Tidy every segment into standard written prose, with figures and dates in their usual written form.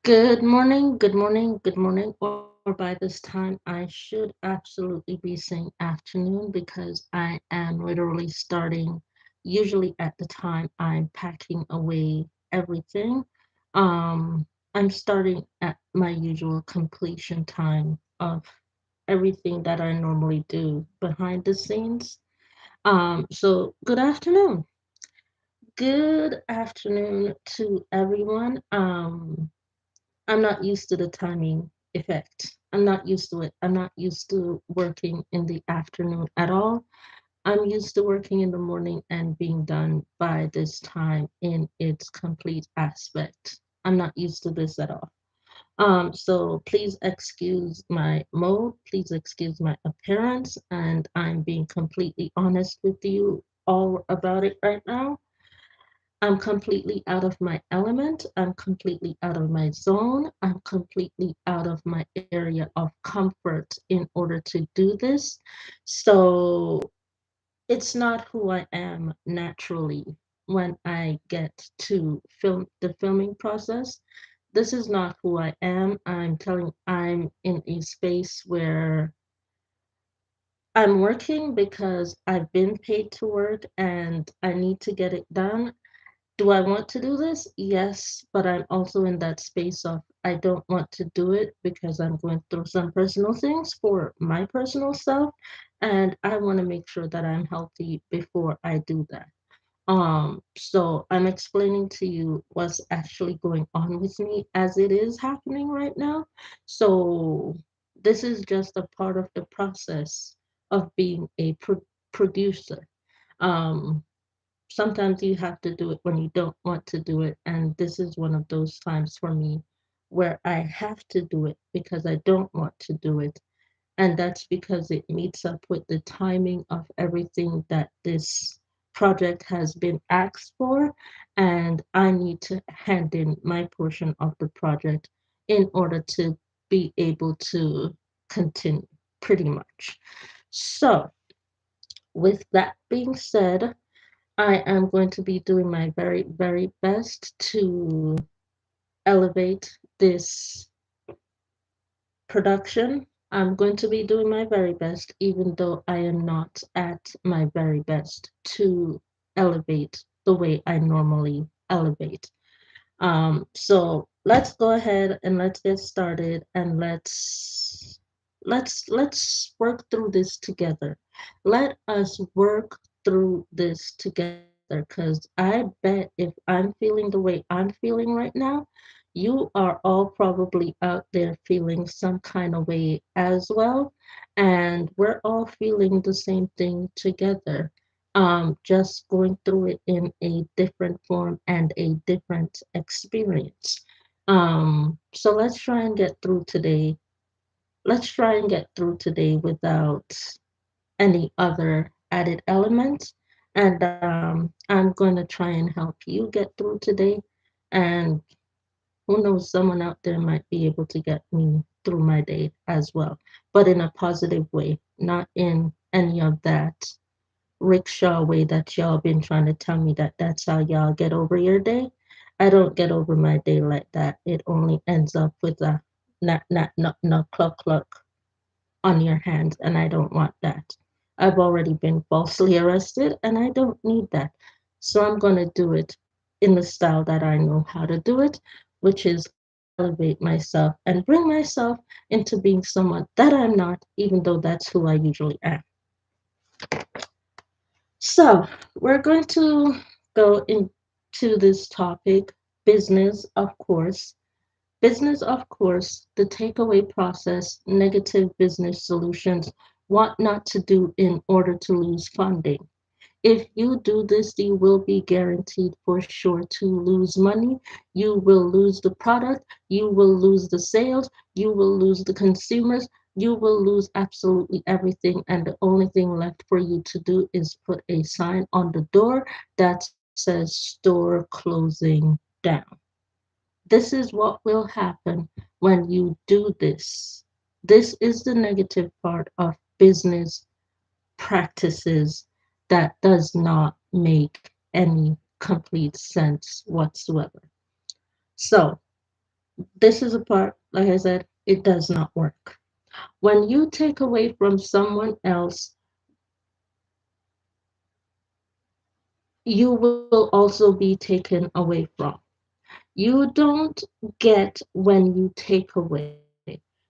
Good morning, good morning, good morning. Or by this time, I should absolutely be saying afternoon because I am literally starting, usually at the time I'm packing away everything. I'm starting at my usual completion time of everything that I normally do behind the scenes. So good afternoon. Good afternoon to everyone. I'm not used to the timing effect. I'm not used to it. I'm not used to working in the afternoon at all. I'm used to working in the morning and being done by this time in its complete aspect. I'm not used to this at all. So please excuse my mode, please excuse my appearance, and I'm being completely honest with you all about it right now. I'm completely out of my element. I'm completely out of my zone. I'm completely out of my area of comfort in order to do this. So it's not who I am naturally when I get to the filming process. This is not who I am. I'm in a space where I'm working because I've been paid to work and I need to get it done. Do I want to do this? Yes, but I'm also in that space of I don't want to do it because I'm going through some personal things for my personal self, and I want to make sure that I'm healthy before I do that. So I'm explaining to you what's actually going on with me as it is happening right now. So this is just a part of the process of being a producer. Um, Sometimes you have to do it when you don't want to do it. And this is one of those times for me where I have to do it because I don't want to do it. And that's because it meets up with the timing of everything that this project has been asked for. And I need to hand in my portion of the project in order to be able to continue, pretty much. So, with that being said, I am going to be doing my very, very best to elevate this production. I'm going to be doing my very best, even though I am not at my very best to elevate the way I normally elevate. So let's go ahead and let's get started and let's work through this together. Let us work through this together because I bet if I'm feeling the way I'm feeling right now, you are all probably out there feeling some kind of way as well. And we're all feeling the same thing together, just going through it in a different form and a different experience. So let's try and get through today. Let's try and get through today without any other added elements. And I'm going to try and help you get through today. And who knows, someone out there might be able to get me through my day as well, but in a positive way, not in any of that rickshaw way that y'all been trying to tell me that that's how y'all get over your day. I don't get over my day like that. It only ends up with a cluck cluck on your hands, and I don't want that. I've already been falsely arrested, and I don't need that. So I'm going to do it in the style that I know how to do it, which is elevate myself and bring myself into being someone that I'm not, even though that's who I usually am. So, we're going to go into this topic business, of course. Business, of course, the takeaway process, negative business solutions, what not to do in order to lose funding. If you do this, you will be guaranteed for sure to lose money. You will lose the product. You will lose the sales. You will lose the consumers. You will lose absolutely everything. And the only thing left for you to do is put a sign on the door that says store closing down. This is what will happen when you do this. This is the negative part of business practices that does not make any complete sense whatsoever. So, This is a part, like I said, it does not work. When you take away from someone else, you will also be taken away from. You don't get when you take away.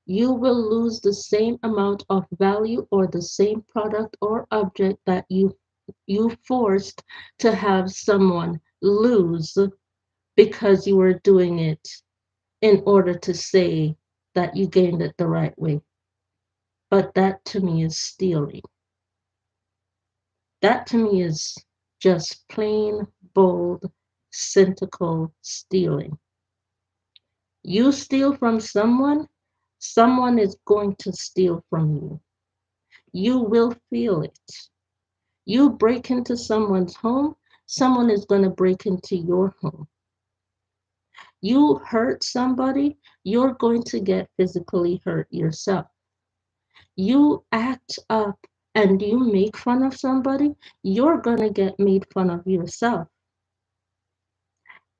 You will lose the same amount of value or the same product or object that you forced to have someone lose because you were doing it in order to say that you gained it the right way. But that to me is stealing. That to me is just plain, bold, cynical stealing. You steal from someone, someone is going to steal from you. You will feel it. You break into someone's home, someone is going to break into your home. You hurt somebody, you're going to get physically hurt yourself. You act up and you make fun of somebody, you're going to get made fun of yourself.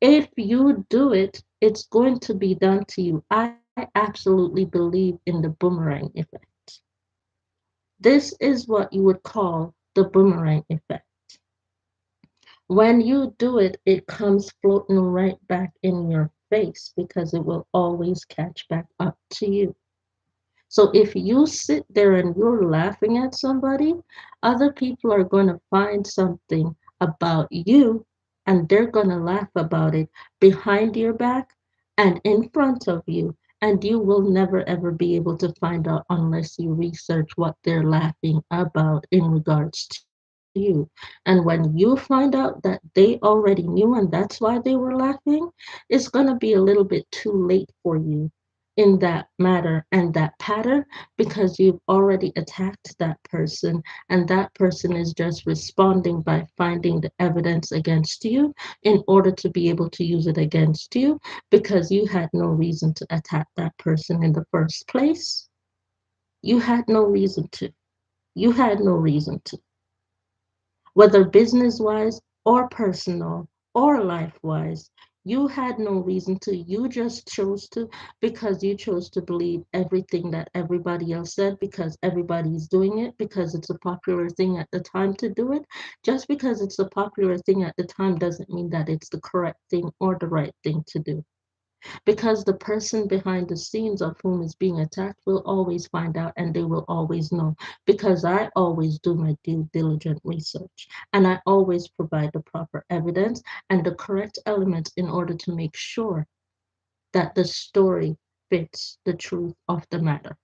If you do it, it's going to be done to you. I absolutely believe in the boomerang effect. This is what you would call the boomerang effect. When you do it, it comes floating right back in your face because it will always catch back up to you. So if you sit there and you're laughing at somebody, other people are going to find something about you and they're going to laugh about it behind your back and in front of you. And you will never ever be able to find out unless you research what they're laughing about in regards to you. And when you find out that they already knew and that's why they were laughing, it's going to be a little bit too late for you in that matter and that pattern because you've already attacked that person and that person is just responding by finding the evidence against you in order to be able to use it against you because you had no reason to attack that person in the first place. You had no reason to. You had no reason to, whether business wise or personal or life wise. You had no reason to. You just chose to because you chose to believe everything that everybody else said because everybody's doing it, because it's a popular thing at the time to do it. Just because it's a popular thing at the time doesn't mean that it's the correct thing or the right thing to do because the person behind the scenes of whom is being attacked will always find out and they will always know because I always do my due diligent research and I always provide the proper evidence and the correct elements in order to make sure that the story fits the truth of the matter.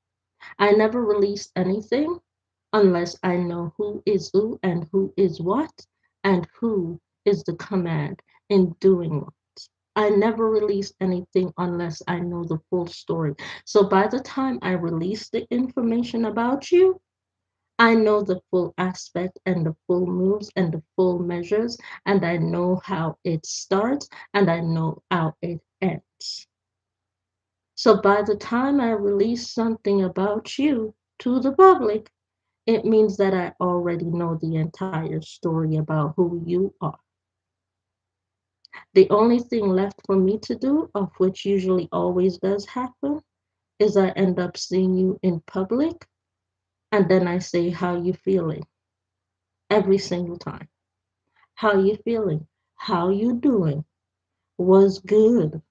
I never release anything unless I know who is who and who is what and who is the command in doing what. I never release anything unless I know the full story. So by the time I release the information about you, I know the full aspect and the full moves and the full measures, and I know how it starts and I know how it ends. So by the time I release something about you to the public, it means that I already know the entire story about who you are. The only thing left for me to do, of which usually always does happen, is I end up seeing you in public and then I say, how you feeling? Every single time. How you feeling? How you doing? Was good.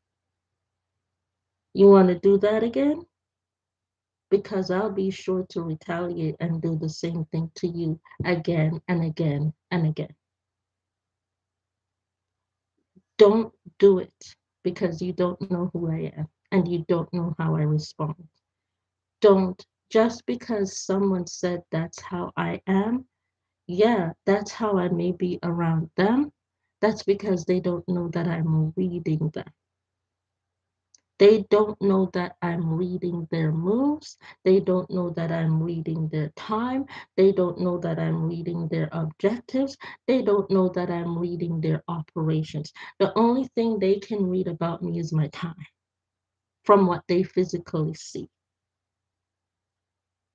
You want to do that again? Because I'll be sure to retaliate and do the same thing to you again and again and again. Don't do it because you don't know who I am and you don't know how I respond. Don't, just because someone said that's how I am, yeah, that's how I may be around them. That's because they don't know that I'm reading them. They don't know that I'm reading their moves. They don't know that I'm reading their time. They don't know that I'm reading their objectives. They don't know that I'm reading their operations. The only thing they can read about me is my time from what they physically see.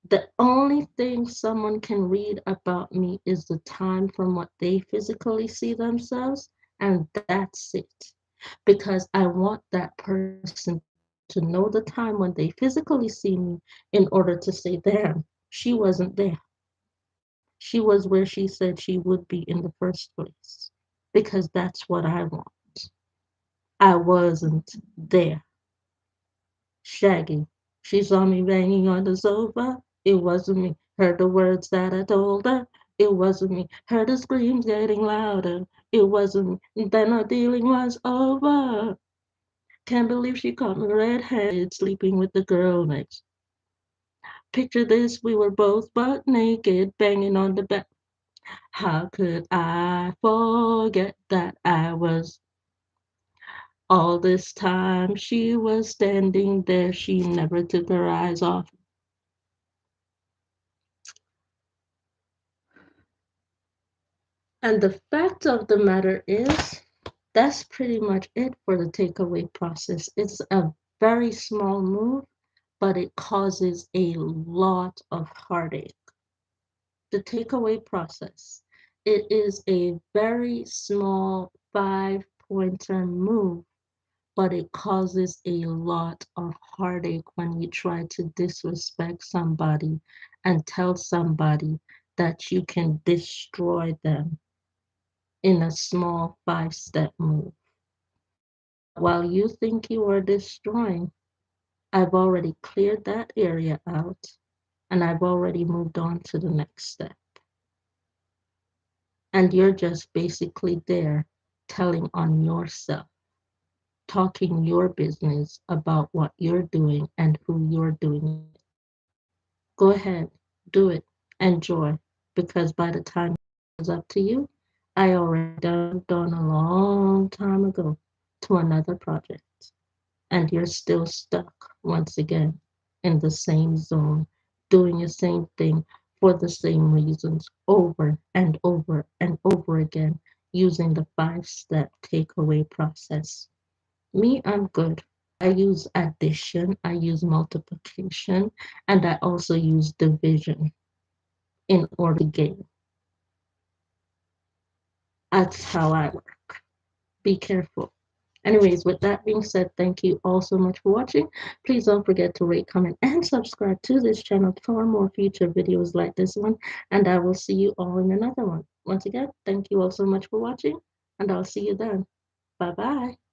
The only thing someone can read about me is the time from what they physically see themselves, and that's it. Because I want that person to to know the time when they physically see me in order to say, damn, she wasn't there. She was where she said she would be in the first place. Because that's what I want. I wasn't there. Shaggy. She saw me banging on the sofa. It wasn't me. Heard the words that I told her. It wasn't me. Heard the screams getting louder. It wasn't me. Then our dealing was over. Can't believe she caught me red-handed sleeping with the girl next. Picture this, we were both butt naked, banging on the bed. How could I forget that I was all this time she was standing there, she never took her eyes off. And the fact of the matter is, that's pretty much it for the takeaway process. It's a very small move, but it causes a lot of heartache. The takeaway process. It is a very small 5-pointer move, but it causes a lot of heartache when you try to disrespect somebody and tell somebody that you can destroy them in a small 5-step move. While you think you are destroying, I've already cleared that area out and I've already moved on to the next step. And you're just basically there telling on yourself, talking your business about what you're doing and who you're doing it. Go ahead, do it, enjoy, because by the time it's up to you, I already done a long time ago to another project, and you're still stuck once again in the same zone, doing the same thing for the same reasons over and over and over again, using the 5-step takeaway process. Me, I'm good. I use addition, I use multiplication, and I also use division in order to gain. That's how I work. Be careful. Anyways, with that being said, thank you all so much for watching. Please don't forget to rate, comment, and subscribe to this channel for more future videos like this one. And I will see you all in another one. Once again, thank you all so much for watching, and I'll see you then. Bye bye.